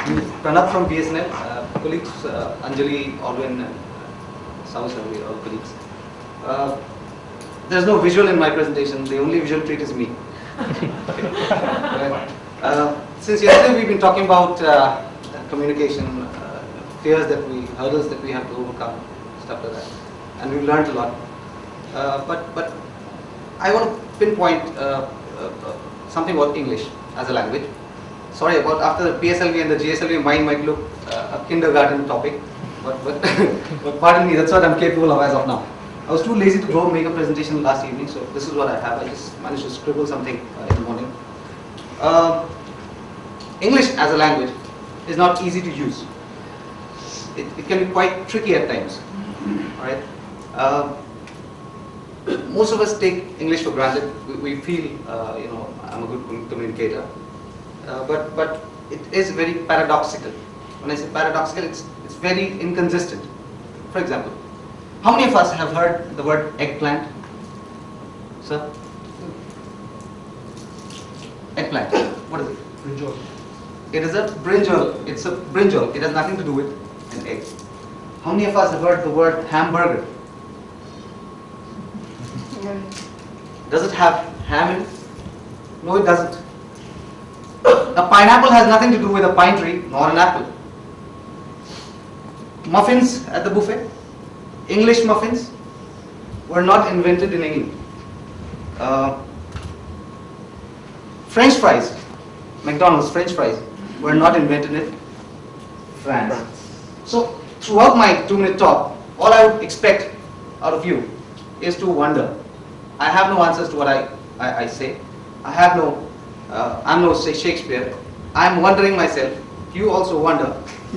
Pranab from BSNL, colleagues Anjali, Alwyn, and Samu Sarvi, all colleagues. There's no visual in my presentation, the only visual treat is me. Since yesterday we've been talking about communication, fears that hurdles that we have to overcome, stuff like that, and we've learned a lot. But I want to pinpoint something about English as a language. Sorry about after the PSLV and the GSLV, mine might look a kindergarten topic, but pardon me, that's what I'm capable of as of now. I was too lazy to go make a presentation last evening, so this is what I have. I just managed to scribble something in the morning. English as a language is not easy to use. It can be quite tricky at times. All right. Most of us take English for granted. We feel, I'm a good communicator. But it is very paradoxical. When I say paradoxical, it's very inconsistent. For example, how many of us have heard the word eggplant? Sir? Eggplant. What is it? Brinjal. It is a brinjal. It's a brinjal. It has nothing to do with an egg. How many of us have heard the word hamburger? Does it have ham in it? No, it doesn't. A pineapple has nothing to do with a pine tree, nor an apple. Muffins at the buffet, English muffins, were not invented in England. French fries, McDonald's French fries, were not invented in France. So, throughout my 2-minute talk, all I would expect out of you is to wonder. I have no answers to what I say. I have no, I'm no Shakespeare. I'm wondering myself. You also wonder.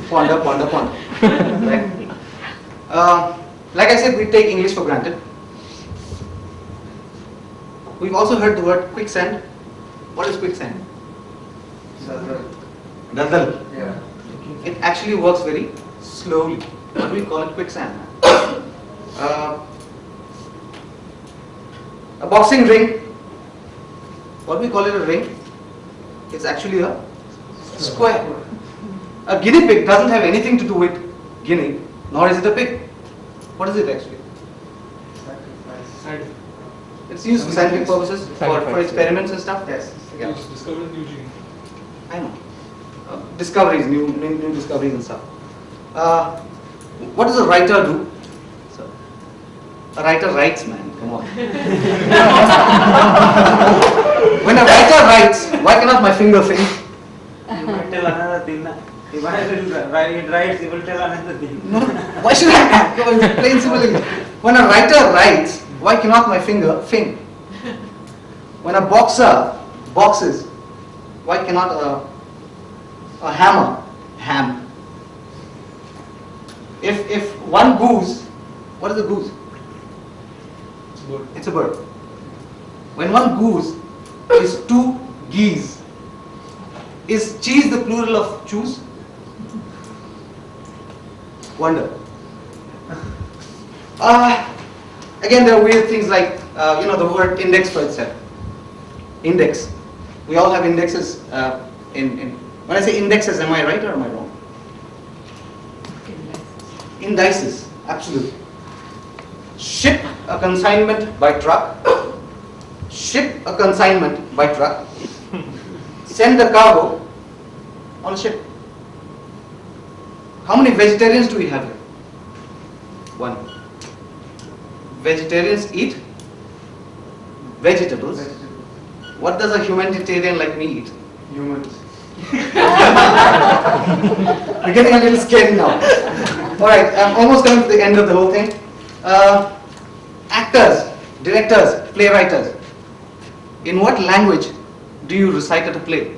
Ponder. Right? Like I said, we take English for granted. We've also heard the word quicksand. What is quicksand? Daldal. Yeah. It actually works very slowly. What do we call it? Quicksand. A boxing ring. What do we call it? A ring? It's actually a square. A guinea pig doesn't have anything to do with guinea, nor is it a pig. What is it actually? Scientific. It's used for scientific purposes, for experiments and stuff. Yes. Yeah. It's discovered new gene. I know. Discoveries, new discoveries and stuff. What does a writer do? So, a writer writes, man. Come on. When a writer writes, why cannot my finger think? You might tell another thing. If I writes, he will tell another thing. No, why should I? No, it's plain simple English. When a writer writes, why cannot my finger think? When a boxer boxes, why cannot a hammer ham? If one goose, what is a goose? It's a bird. It's a bird. When one goose is 2 geese, is cheese the plural of choose? Wonder. Again, there are weird things like, the word index for itself. Index. We all have indexes. When I say indexes, am I right or am I wrong? Indices. Absolutely. Ship a consignment by truck. Ship a consignment by truck. Send the cargo on a ship. How many vegetarians do we have here? 1. Vegetarians eat vegetables. What does a humanitarian like me eat? Humans. We're getting a little scary now. Alright, I'm almost coming to the end of the whole thing. Actors, directors, playwrights. In what language do you recite at a play?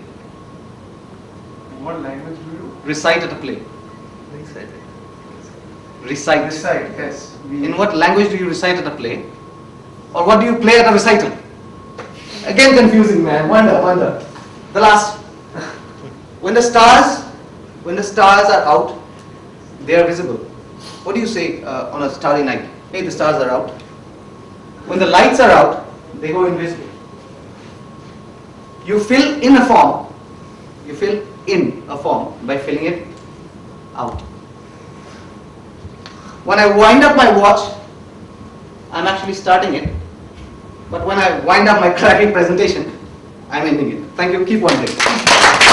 What language do you? Recite at a play. Recite. Recite, yes. In what language do you recite at a play? Or what do you play at a recital? Again confusing, man. Wonder. The last. When the stars are out, they are visible. What do you say on a starry night? Hey, the stars are out. When the lights are out, they go invisible. You fill in a form in a form by filling it out. When I wind up my watch, I'm actually starting it. But when I wind up my crappy presentation, I'm ending it. Thank you. Keep wondering.